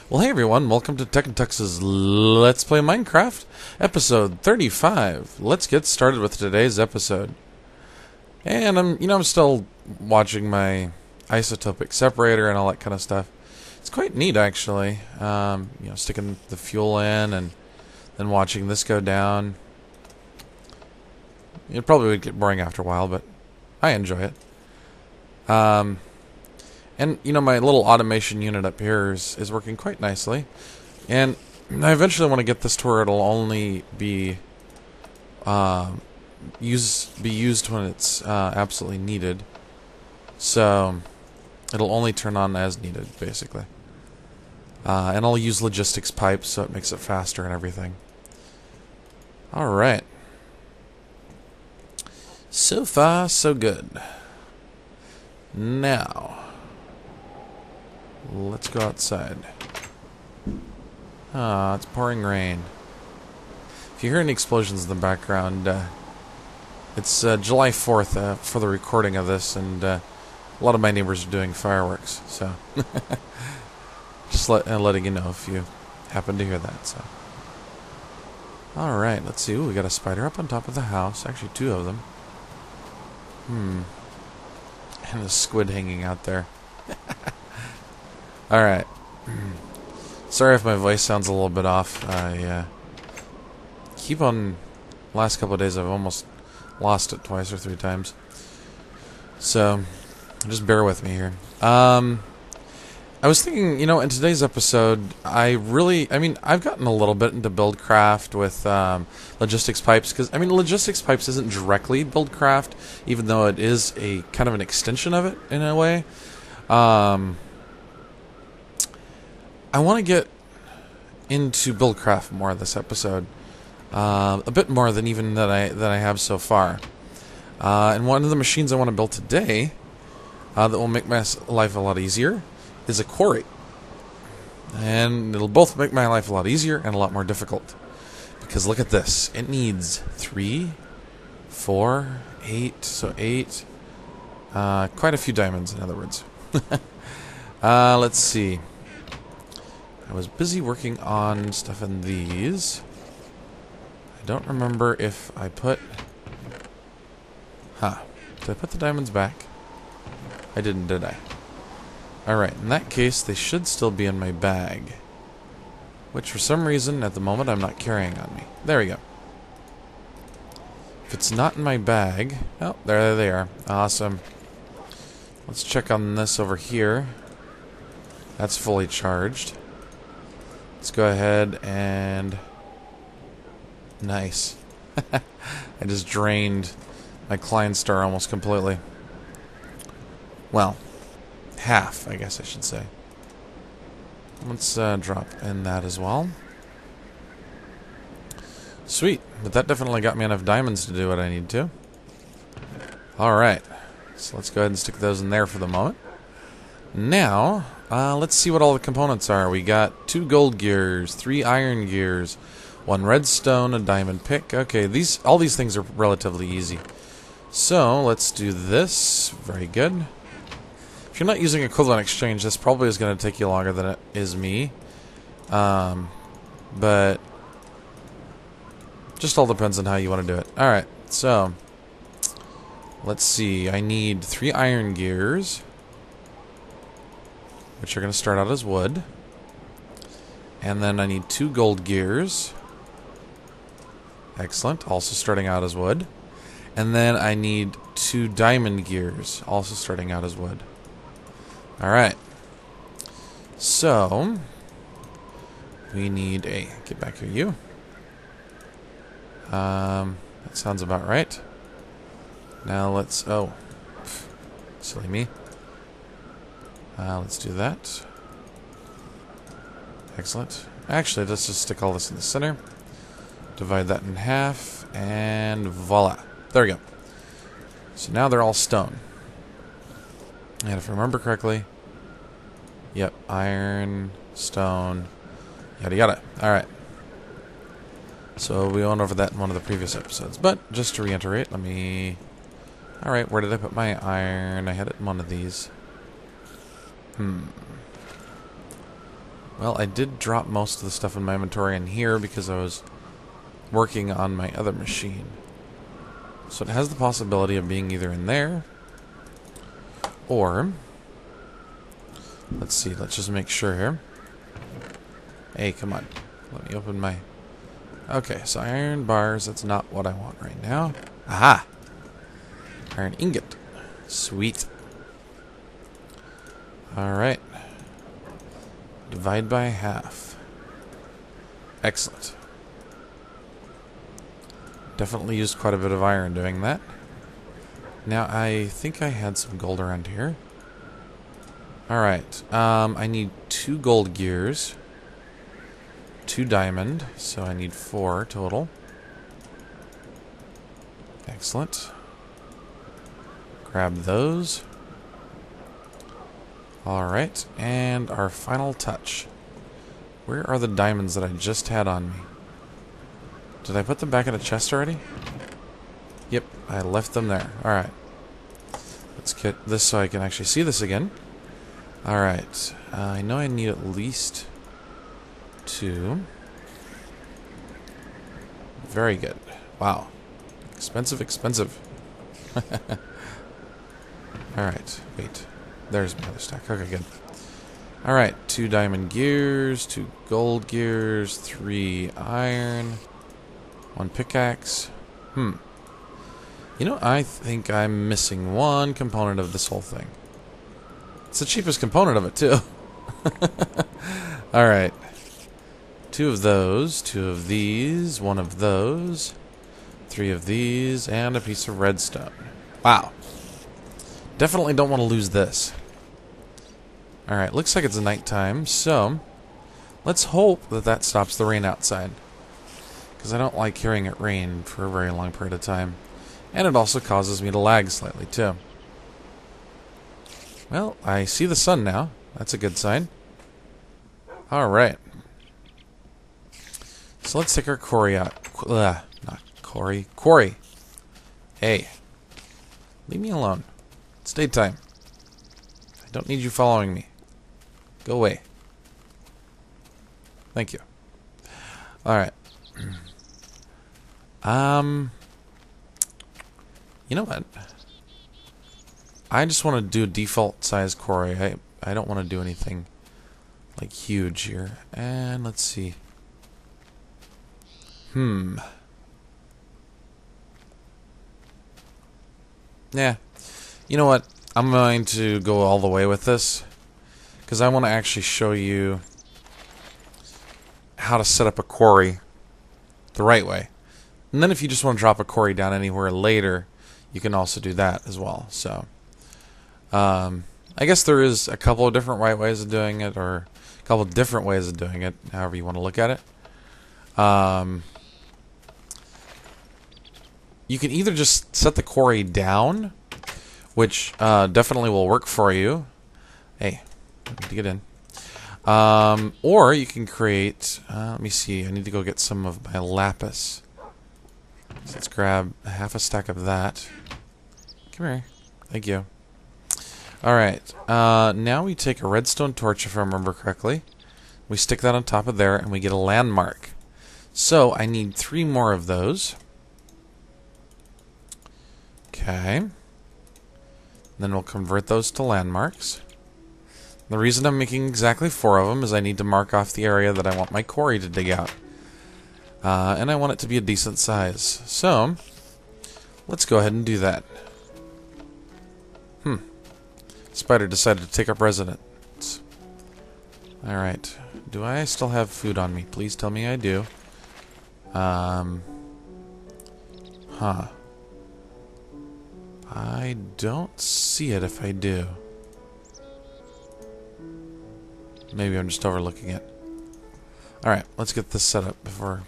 Well, hey everyone, welcome to TechnTux's Let's Play Minecraft, episode 35. Let's get started with today's episode. And I'm still watching my isotopic separator and all that kind of stuff. It's quite neat, actually. Sticking the fuel in and then watching this go down. It probably would get boring after a while, but I enjoy it. And, my little automation unit up here is working quite nicely. And I eventually want to get this to where it'll only be used when it's absolutely needed. So it'll only turn on as needed, basically. And I'll use logistics pipes so it makes it faster and everything. Alright. So far, so good. Now, let's go outside. It's pouring rain. If you hear any explosions in the background, it's July 4th for the recording of this, and a lot of my neighbors are doing fireworks, so just letting you know if you happen to hear that. So, alright, let's see. Ooh, we got a spider up on top of the house. Actually, two of them. And a squid hanging out there. Alright. Sorry if my voice sounds a little bit off. I keep on... Last couple of days I've almost lost it twice or three times. So, just bear with me here. I was thinking, in today's episode, I've gotten a little bit into Buildcraft with logistics pipes, because, logistics pipes isn't directly Buildcraft, even though it is a kind of an extension of it, in a way. I want to get into Buildcraft more this episode, a bit more than even that I have so far. And one of the machines I want to build today that will make my life a lot easier is a quarry. And it'll both make my life a lot easier and a lot more difficult. Because look at this. It needs 3, 4, 8, so 8. Quite a few diamonds, in other words. Let's see. I was busy working on stuff in these. I don't remember if I put... Did I put the diamonds back? I didn't, did I? Alright, in that case, they should still be in my bag. Which, for some reason, at the moment, I'm not carrying on me. There we go. If it's not in my bag... Oh, there they are. Awesome. Let's check on this over here. That's fully charged. Let's go ahead and... Nice. I just drained my Klein Star almost completely. Well... half, I guess I should say. Let's drop in that as well. Sweet, but that definitely got me enough diamonds to do what I need to. Alright, so let's go ahead and stick those in there for the moment. Now, let's see what all the components are. We got 2 gold gears, 3 iron gears, 1 redstone, a diamond pick. Okay, all these things are relatively easy. So, let's do this. Very good. If you're not using equivalent exchange, this probably is going to take you longer than it is me. But just all depends on how you want to do it. Alright, so let's see. I need 3 iron gears, which are going to start out as wood. And then I need 2 gold gears. Excellent, also starting out as wood. And then I need 2 diamond gears, also starting out as wood. Alright, so we need a... Get back here, you. That sounds about right. Now let's... Oh, silly me. Let's do that. Excellent. Actually, let's just stick all this in the center. Divide that in half, and voila. There we go. So now they're all stone. And if I remember correctly, yep, iron, stone, yada yada. Alright. So we went over that in one of the previous episodes. But just to reiterate, let me... Alright, where did I put my iron? I had it in one of these. Well, I did drop most of the stuff in my inventory in here because I was working on my other machine. So it has the possibility of being either in there, or... Let's see, let's just make sure here. Hey, come on. Let me open my... Okay, so iron bars, that's not what I want right now. Aha! Iron ingot. Sweet. Alright. Divide by half. Excellent. Definitely used quite a bit of iron doing that. Now, I think I had some gold around here. Alright. I need 2 gold gears. 2 diamond, so I need 4 total. Excellent. Grab those. Alright, and our final touch. Where are the diamonds that I just had on me? Did I put them back in a chest already? Yep, I left them there. Alright. Let's get this so I can actually see this again. Alright, I know I need at least 2. Very good. Wow. Expensive, expensive. Alright, wait. There's my other stack. Okay, good. Alright, 2 diamond gears, 2 gold gears, 3 iron, 1 pickaxe. You know, I think I'm missing one component of this whole thing. It's the cheapest component of it, too. Alright. 2 of those, 2 of these, 1 of those, 3 of these, and a piece of redstone. Wow. Definitely don't want to lose this. Alright, looks like it's nighttime, so let's hope that that stops the rain outside. Because I don't like hearing it rain for a very long period of time. And it also causes me to lag slightly, too. Well, I see the sun now. That's a good sign. Alright. So let's take our quarry out. Not quarry. Quarry! Hey. Leave me alone. It's daytime. I don't need you following me. Go away. Thank you. Alright. You know what? I just want to do a default size quarry. I don't want to do anything like huge here. And let's see. Yeah. You know what? I'm going to go all the way with this, because I want to actually show you how to set up a quarry the right way. And then if you just want to drop a quarry down anywhere later, you can also do that as well. So, I guess there is a couple of different right ways of doing it, or a couple of different ways of doing it, however you want to look at it. You can either just set the quarry down, which definitely will work for you. Hey, I need to get in. Or you can create... let me see. I need to go get some of my lapis. So let's grab half a stack of that. Come here. Thank you. Alright. Now we take a redstone torch, if I remember correctly. We stick that on top of there, and we get a landmark. So I need 3 more of those. Okay. Then we'll convert those to landmarks. The reason I'm making exactly 4 of them is I need to mark off the area that I want my quarry to dig out. And I want it to be a decent size. So, let's go ahead and do that. Spider decided to take up residence. Alright. Do I still have food on me? Please tell me I do. I don't see it if I do. Maybe I'm just overlooking it. Alright, let's get this set up before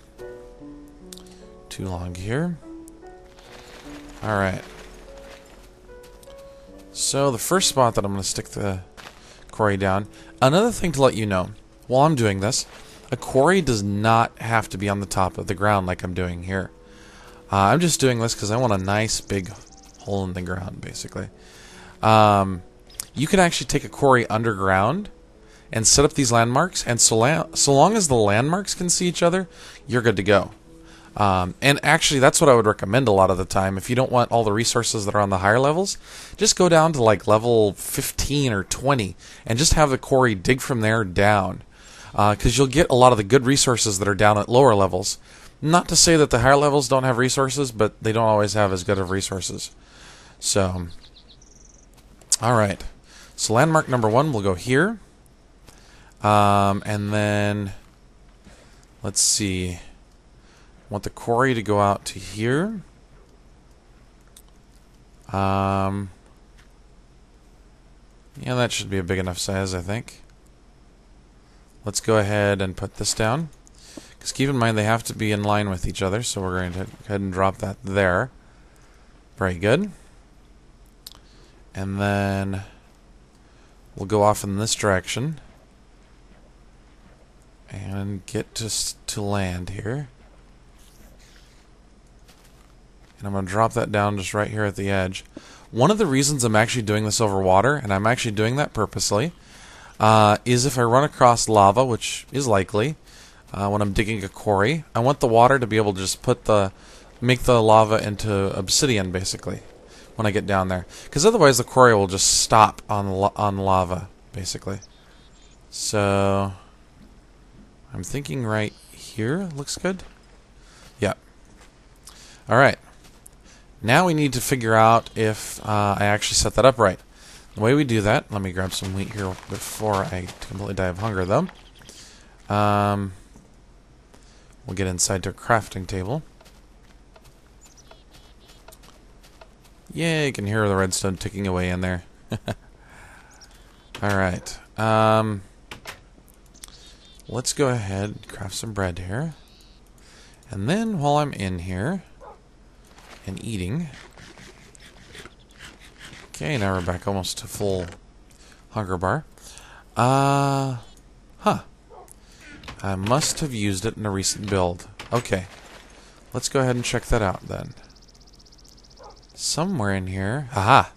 too long here. Alright. So the first spot that I'm going to stick the quarry down. Another thing to let you know, while I'm doing this, a quarry does not have to be on the top of the ground like I'm doing here. I'm just doing this because I want a nice big hole in the ground, basically. You can actually take a quarry underground and set up these landmarks, and so long as the landmarks can see each other, you're good to go. And actually, that's what I would recommend a lot of the time. If you don't want all the resources that are on the higher levels, just go down to like level 15 or 20 and just have the quarry dig from there down. Because you'll get a lot of the good resources that are down at lower levels. Not to say that the higher levels don't have resources, but they don't always have as good of resources. So, alright. So landmark number 1 will go here. And then, let's see. I want the quarry to go out to here. Yeah, that should be a big enough size, I think. Let's go ahead and put this down. Because keep in mind they have to be in line with each other, so we're going to go ahead and drop that there. Very good. And then we'll go off in this direction and get to land here. And I'm going to drop that down just right here at the edge. One of the reasons I'm actually doing this over water, and I'm actually doing that purposely, is if I run across lava, which is likely, when I'm digging a quarry, I want the water to be able to just make the lava into obsidian, basically, when I get down there. Because otherwise the quarry will just stop on lava, basically. So, I'm thinking right here looks good. Yeah. Alright. Now we need to figure out if I actually set that up right. The way we do that, let me grab some wheat here before I completely die of hunger, though. We'll get inside to a crafting table. Yeah, you can hear the redstone ticking away in there. Alright. Let's go ahead and craft some bread here. And then, while I'm in here and eating... Okay, now we're back almost to full hunger bar. I must have used it in a recent build. Okay. Let's go ahead and check that out then. Somewhere in here... Aha!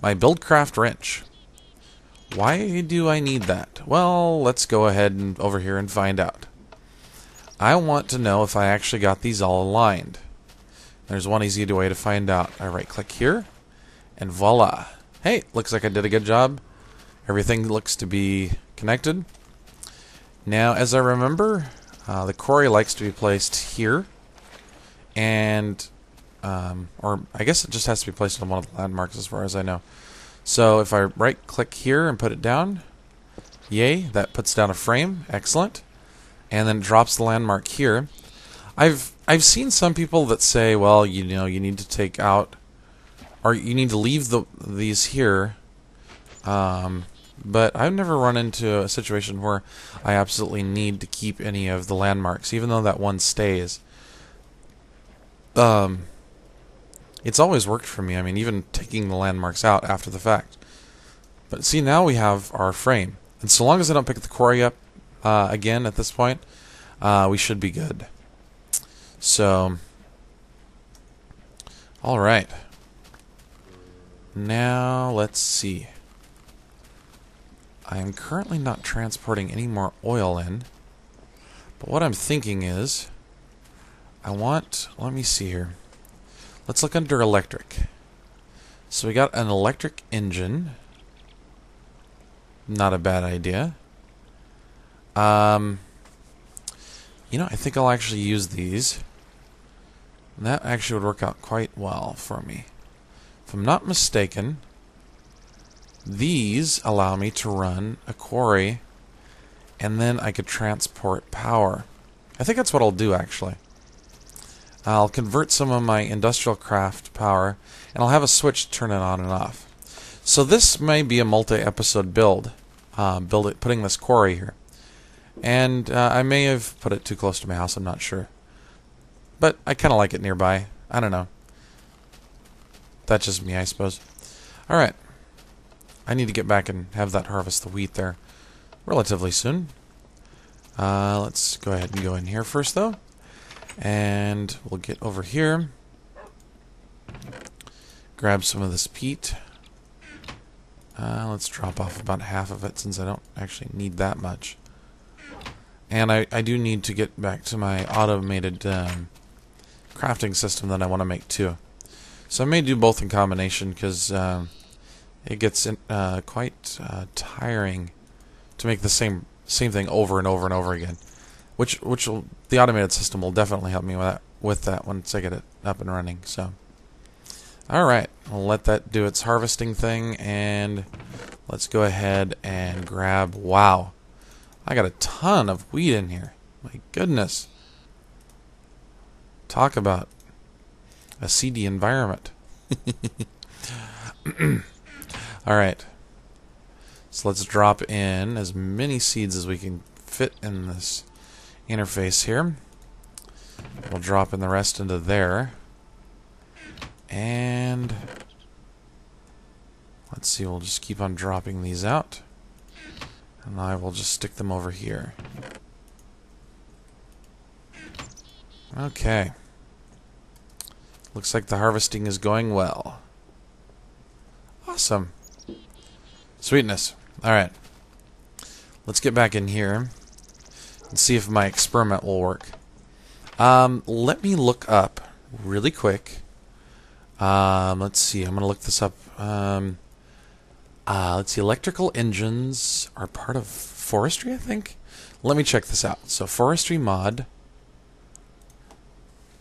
My Buildcraft wrench. Why do I need that? Well, let's go ahead and over here and find out. I want to know if I actually got these all aligned. There's one easy way to find out. I right-click here, and voila. Hey, looks like I did a good job. Everything looks to be connected. Now, as I remember, the quarry likes to be placed here, and, or I guess it just has to be placed on one of the landmarks as far as I know. So if I right-click here and put it down, yay, that puts down a frame, excellent, and then drops the landmark here. I've seen some people that say, well, you know, you need to take out, or you need to leave these here, but I've never run into a situation where I absolutely need to keep any of the landmarks, even though that one stays. It's always worked for me. I mean, even taking the landmarks out after the fact. But see, now we have our frame. And so long as I don't pick the quarry up again at this point, we should be good. So, alright. Now, let's see. I am currently not transporting any more oil in. But what I'm thinking is, let me see here. Let's look under electric. So we got an electric engine. Not a bad idea. You know, I think I'll actually use these. And that actually would work out quite well for me. If I'm not mistaken, these allow me to run a quarry, and then I could transport power. I think that's what I'll do, actually. I'll convert some of my industrial craft power, and I'll have a switch to turn it on and off. So this may be a multi-episode build, putting this quarry here. And I may have put it too close to my house, I'm not sure. But I kind of like it nearby. I don't know. That's just me, I suppose. Alright. I need to get back and have that harvest the wheat there relatively soon. Let's go ahead and go in here first, though. And we'll get over here. Grab some of this peat. Let's drop off about half of it since I don't actually need that much. And I do need to get back to my automated crafting system that I want to make too. So I may do both in combination because it gets quite tiring to make the same thing over and over and over again. Which the automated system will definitely help me with that once I get it up and running. So, all right, we'll let that do its harvesting thing, and let's go ahead and grab. Wow, I got a ton of wheat in here. My goodness, talk about a seedy environment. All right, so let's drop in as many seeds as we can fit in this interface here. We'll drop in the rest into there. And let's see, we'll just keep on dropping these out. And I will just stick them over here. Okay. Looks like the harvesting is going well. Awesome. Sweetness. Alright. Let's get back in here and see if my experiment will work. Let me look up really quick. Let's see. I'm going to look this up. Let's see. Electrical engines are part of forestry, I think. Let me check this out. So, forestry mod.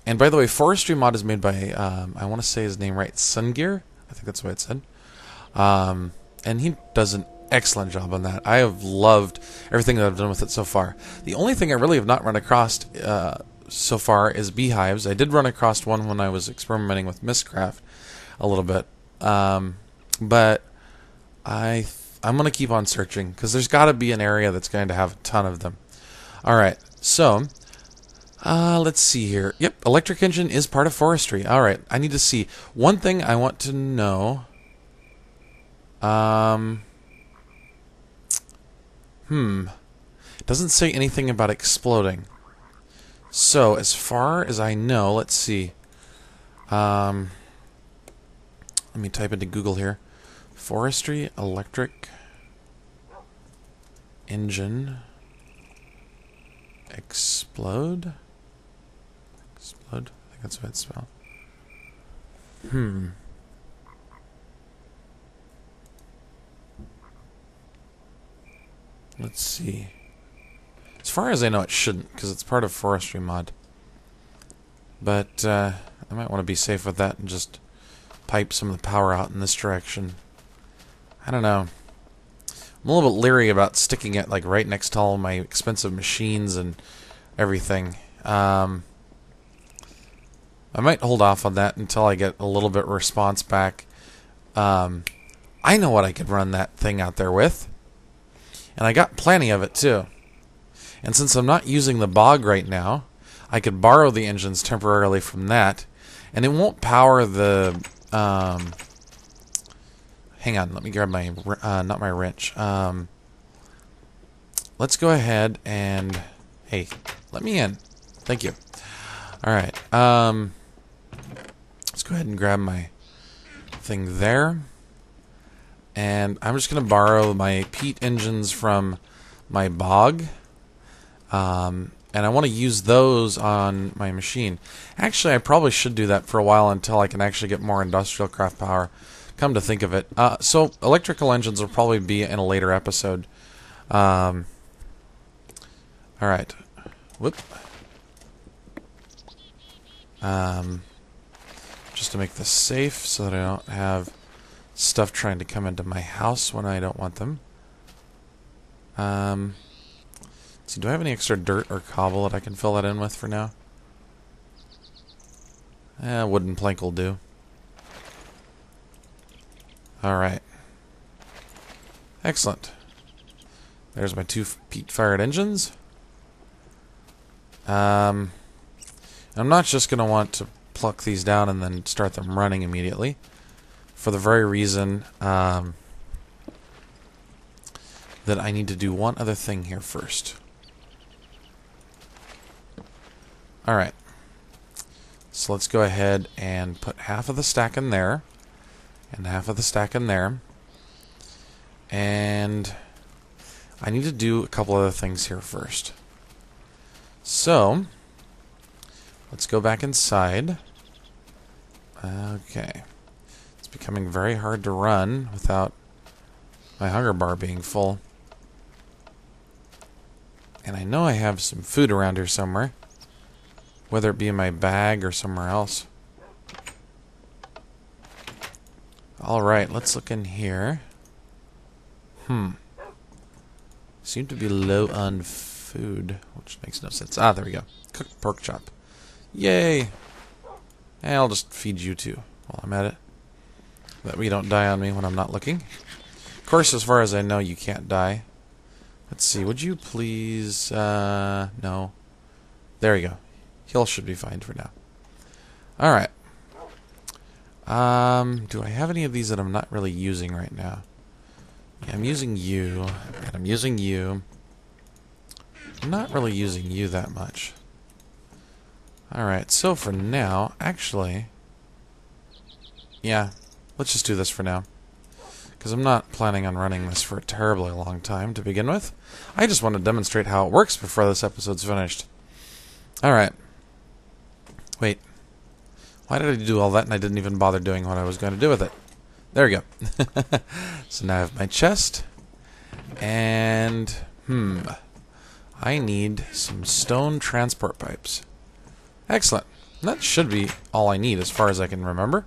And by the way, forestry mod is made by, I want to say his name right, Sungear. I think that's what it said. And he does an excellent job on that. I have loved everything that I've done with it so far. The only thing I really have not run across so far is beehives. I did run across one when I was experimenting with Mistcraft a little bit, but I'm going to keep on searching because there's got to be an area that's going to have a ton of them. All right, so let's see here. Yep, electric engine is part of forestry. All right, I need to see one thing I want to know. It doesn't say anything about exploding. So, as far as I know, let's see. Let me type into Google here. Forestry electric engine explode? Explode? I think that's what it's spelled. Let's see. As far as I know, it shouldn't, because it's part of forestry mod. But I might want to be safe with that and just pipe some of the power out in this direction. I don't know. I'm a little bit leery about sticking it like right next to all my expensive machines and everything. I might hold off on that until I get a little bit of response back. I know what I could run that thing out there with. And I got plenty of it too. And since I'm not using the bog right now, I could borrow the engines temporarily from that. And it won't power the... hang on, let me grab my... not my wrench. Let's go ahead and... Hey, let me in. Thank you. Alright. Let's go ahead and grab my thing there. And I'm just going to borrow my peat engines from my bog. And I want to use those on my machine. Actually, I probably should do that for a while until I can actually get more industrial craft power. Come to think of it. So, electrical engines will probably be in a later episode. Alright. Whoop. Just to make this safe so that I don't have stuff trying to come into my house when I don't want them. Let's see, do I have any extra dirt or cobble that I can fill that in with for now? Wooden plank will do. Alright. Excellent. There's my 2 peat-fired engines. I'm not just going to want to pluck these down and then start them running immediately. For the very reason that I need to do one other thing here first. Alright. So let's go ahead and put half of the stack in there. And half of the stack in there. And I need to do a couple other things here first. So, let's go back inside. Okay. It's becoming very hard to run without my hunger bar being full. And I know I have some food around here somewhere, whether it be in my bag or somewhere else. Alright, let's look in here. Seem to be low on food, which makes no sense. Ah, there we go. Cooked pork chop. Yay! And I'll just feed you too while I'm at it. That way you don't die on me when I'm not looking. Of course, as far as I know, you can't die. Let's see, would you please... no. There you go. Heal should be fine for now. Alright. Do I have any of these that I'm not really using right now? Yeah, I'm using you, and I'm using you. I'm not really using you that much. Alright, so for now, actually... Yeah, let's just do this for now. Because I'm not planning on running this for a terribly long time to begin with. I just want to demonstrate how it works before this episode's finished. Alright. Wait. Why did I do all that and I didn't even bother doing what I was going to do with it? There we go. So now I have my chest. And, I need some stone transport pipes. Excellent. That should be all I need as far as I can remember.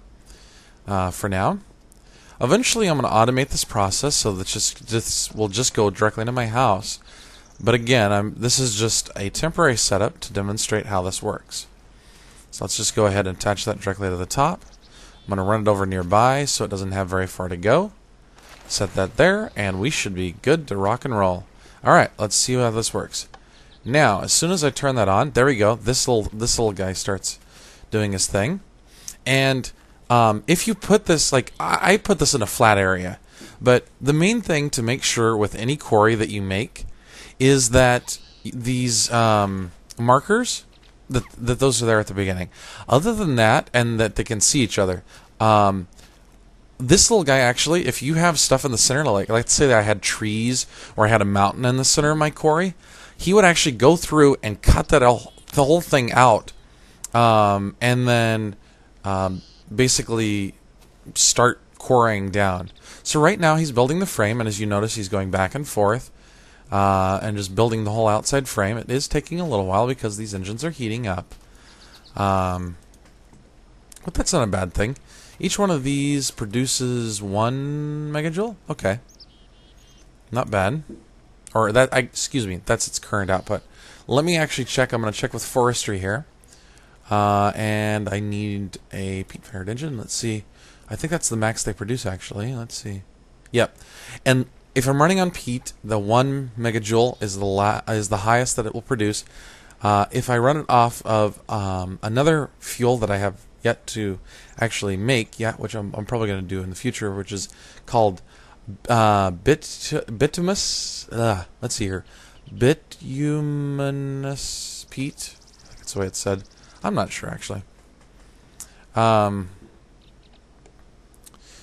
For now. Eventually I'm going to automate this process so that this will just go directly into my house. But again, this is just a temporary setup to demonstrate how this works. So let's just go ahead and attach that directly to the top. I'm going to run it over nearby so it doesn't have very far to go. Set that there, and we should be good to rock and roll. Alright, let's see how this works. Now, as soon as I turn that on, there we go. This little guy starts doing his thing. And if you put this, like, I put this in a flat area. But the main thing to make sure with any quarry that you make is that these markers... That those are there at the beginning. Other than that, and that they can see each other. This little guy actually, if you have stuff in the center, like let's say that I had trees or I had a mountain in the center of my quarry, he would actually go through and cut the whole thing out, and then basically start quarrying down. So right now he's building the frame, and as you notice, he's going back and forth. And just building the whole outside frame. It is taking a little while because these engines are heating up. But that's not a bad thing. Each one of these produces 1 megajoule? Okay. Not bad. Or excuse me, that's its current output. Let me actually check. I'm going to check with forestry here. And I need a peat-fired engine. Let's see. I think that's the max they produce, actually. Let's see. Yep. And if I'm running on peat, the 1 megajoule is the highest that it will produce. If I run it off of another fuel that I have yet to actually make, which I'm probably going to do in the future, which is called bituminous. Let's see here, bituminous peat. That's the way it's said. I'm not sure actually.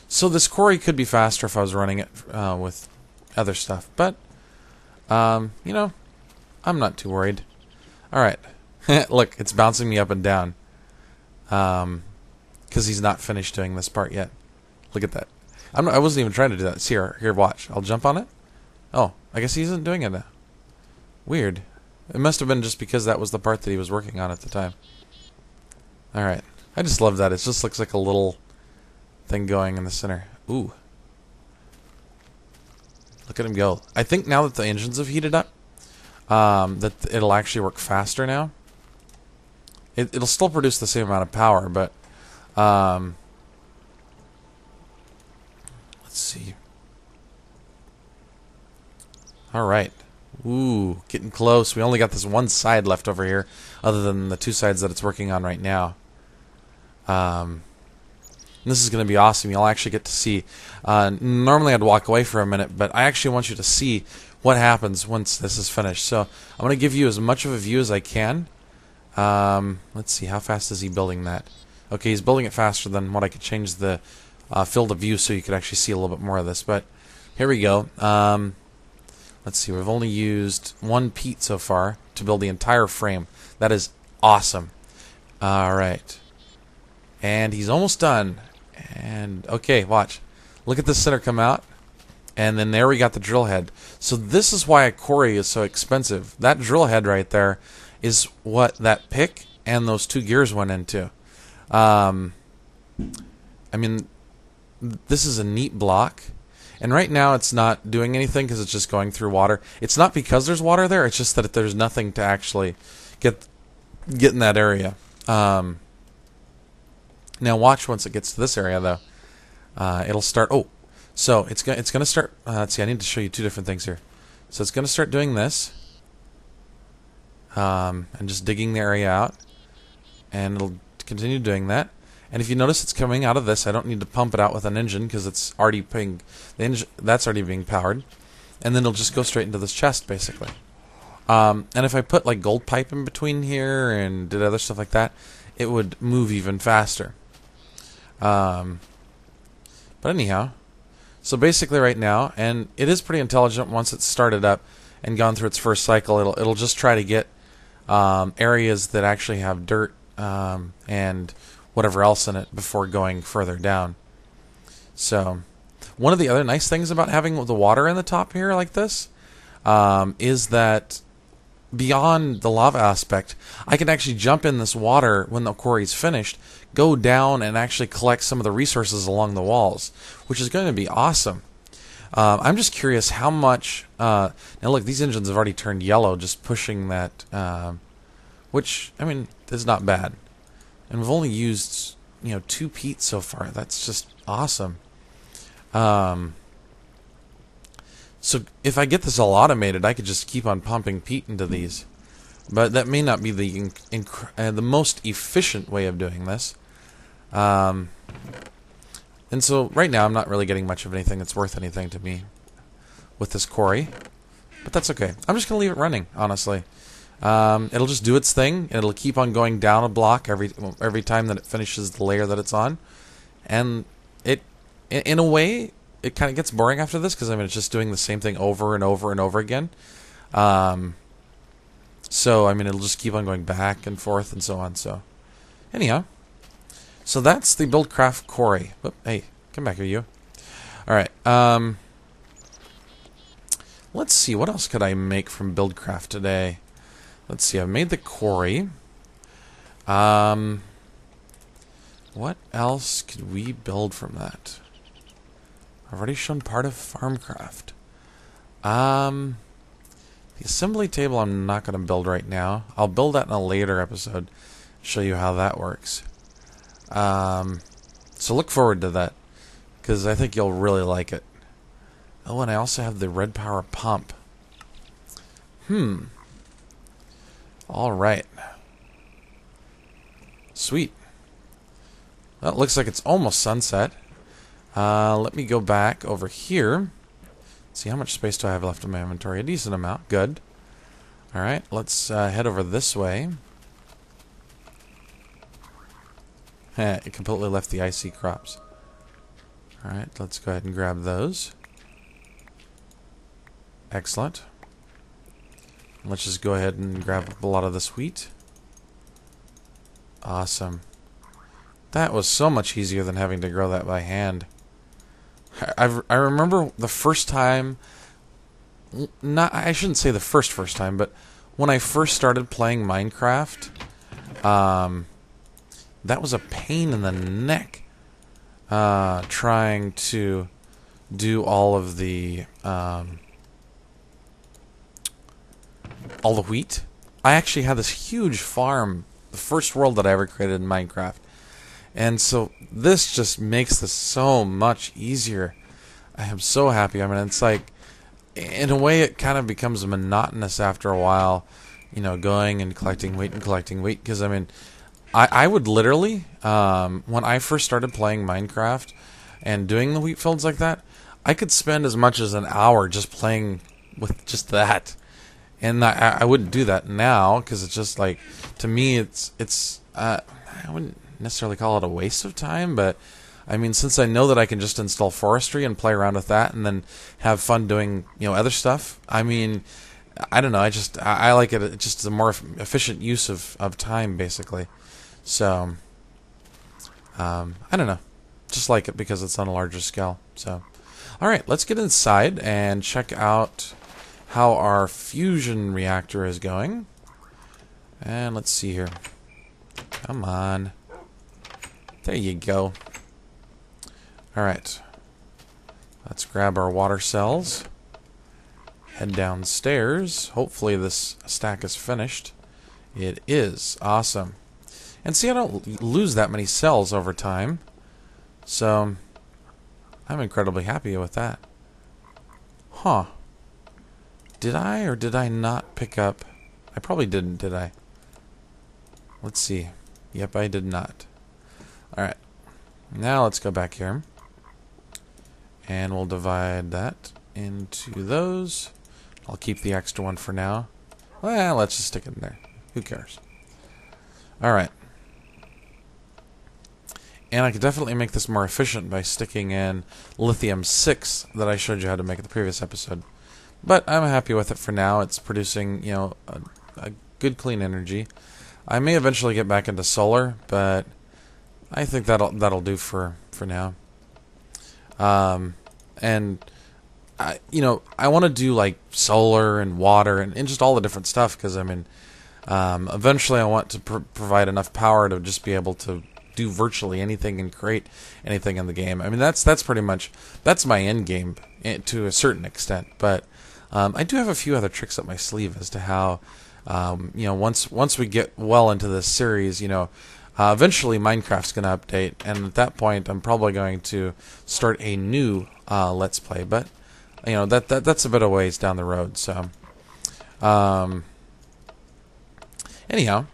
So this quarry could be faster if I was running it with other stuff, but you know, I'm not too worried. Alright. Look, it's bouncing me up and down because he's not finished doing this part yet. Look at that. I wasn't even trying to do that. See here, watch. I'll jump on it. Oh, I guess he isn't doing it now. Weird. It must have been just because that was the part that he was working on at the time. Alright. I just love that. It just looks like a little thing going in the center. Ooh. Look at him go. I think now that the engines have heated up, that it'll actually work faster now. It'll still produce the same amount of power, but let's see. Alright. Ooh, getting close. We only got this one side left over here, other than the 2 sides that it's working on right now. This is going to be awesome. You'll actually get to see. Normally I'd walk away for a minute, but I actually want you to see what happens once this is finished. So I'm going to give you as much of a view as I can. Let's see, how fast is he building that? Okay, he's building it faster than what I could change the field of view so you could actually see a little bit more of this. But Here we go. Let's see. We've only used 1 peat so far to build the entire frame. That is awesome. All right. And he's almost done. And, okay, watch. Look at the center come out. And then there we got the drill head. So this is why a quarry is so expensive. That drill head right there is what that pick and those 2 gears went into. I mean, this is a neat block. And right now it's not doing anything because it's just going through water. It's not because there's water there. It's just that there's nothing to actually get in that area. Now watch once it gets to this area, though. It'll start... Oh, so it's going to start... let's see, I need to show you 2 different things here. So it's going to start doing this. And just digging the area out. And it'll continue doing that. And if you notice it's coming out of this, I don't need to pump it out with an engine because it's already being... that's already being powered. And then it'll just go straight into this chest, basically. And if I put like gold pipe in between here and did other stuff like that, it would move even faster. But anyhow, so basically right now, and it is pretty intelligent once it's started up and gone through its first cycle, it'll just try to get areas that actually have dirt and whatever else in it before going further down. So one of the other nice things about having the water in the top here like this is that beyond the lava aspect, I can actually jump in this water when the quarry's finished, go down and actually collect some of the resources along the walls, which is going to be awesome. I'm just curious how much... now look, these engines have already turned yellow just pushing that, which, I mean, is not bad. And we've only used, 2 peat so far. That's just awesome. So if I get this all automated, I could just keep on pumping peat into these. But that may not be the most efficient way of doing this. And so right now I'm not really getting much of anything that's worth anything to me with this quarry. But that's okay. I'm just going to leave it running, honestly. It'll just do its thing, and it'll keep on going down a block every time that it finishes the layer that it's on. And it, in a way, it kind of gets boring after this because it's just doing the same thing over and over and over again. So it'll just keep on going back and forth and so on. So anyhow, so that's the Buildcraft Quarry. Whoop, hey, come back here, you. All right. Let's see, what else could I make from Buildcraft today? Let's see, I've made the quarry. What else could we build from that? I've already shown part of Farmcraft. The assembly table I'm not going to build right now. I'll build that in a later episode. Show you how that works. So look forward to that, because I think you'll really like it. Oh, and I also have the red power pump. Alright. Sweet. Well, it looks like it's almost sunset. Let me go back over here. See, how much space do I have left in my inventory? A decent amount. Good. Alright, let's head over this way. It completely left the icy crops. Alright, let's go ahead and grab those. Excellent. Let's just go ahead and grab a lot of this wheat. Awesome. That was so much easier than having to grow that by hand. I remember the first time... I shouldn't say the first time, but when I first started playing Minecraft, that was a pain in the neck. Trying to do all of the... all the wheat. I actually had this huge farm, the first world that I ever created in Minecraft. And so this just makes this so much easier. I am so happy. It's like, in a way, it kind of becomes monotonous after a while, going and collecting wheat. Because, I would literally, when I first started playing Minecraft and doing the wheat fields like that, I could spend as much as an hour just playing with just that. And I wouldn't do that now, because it's just like, to me, it's I wouldn't necessarily call it a waste of time, but I mean, since I know that I can just install forestry and play around with that and then have fun doing, other stuff, I mean, I don't know, I like it. It's just a more efficient use of time, basically. So, I don't know. Just like it because it's on a larger scale. So, alright, let's get inside and check out how our fusion reactor is going. And let's see here. Come on. There you go. Alright. Let's grab our water cells. Head downstairs. Hopefully this stack is finished. It is. Awesome. And see, I don't lose that many cells over time. So, I'm incredibly happy with that. Huh. Did I or did I not pick up... I probably didn't, did I? Let's see. Yep, I did not. Alright. Now let's go back here. And we'll divide that into those. I'll keep the extra one for now. Well, let's just stick it in there. Who cares? Alright. And I could definitely make this more efficient by sticking in lithium-6 that I showed you how to make in the previous episode. But I'm happy with it for now. It's producing, a good clean energy. I may eventually get back into solar, but I think that'll do for now. And I want to do like solar and water and just all the different stuff because eventually I want to provide enough power to just be able to do virtually anything and create anything in the game. I mean, that's pretty much my end game to a certain extent. But I do have a few other tricks up my sleeve as to how once we get well into this series, eventually Minecraft's going to update, and at that point I'm probably going to start a new Let's Play. But that's a bit of ways down the road. So anyhow,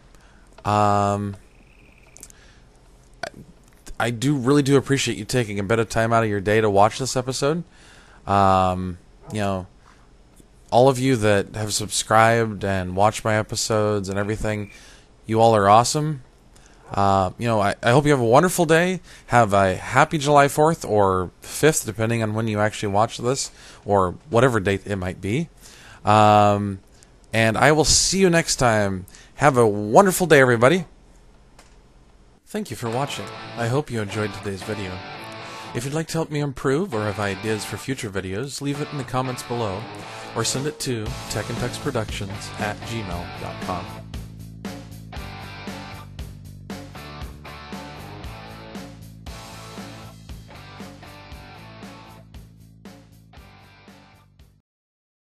I really do appreciate you taking a bit of time out of your day to watch this episode. All of you that have subscribed and watched my episodes and everything, you all are awesome. I hope you have a wonderful day. Have a happy July 4th or 5th, depending on when you actually watch this, or whatever date it might be. And I will see you next time. Have a wonderful day, everybody. Thank you for watching. I hope you enjoyed today's video. If you'd like to help me improve or have ideas for future videos, leave it in the comments below or send it to TechnTux Productions@gmail.com.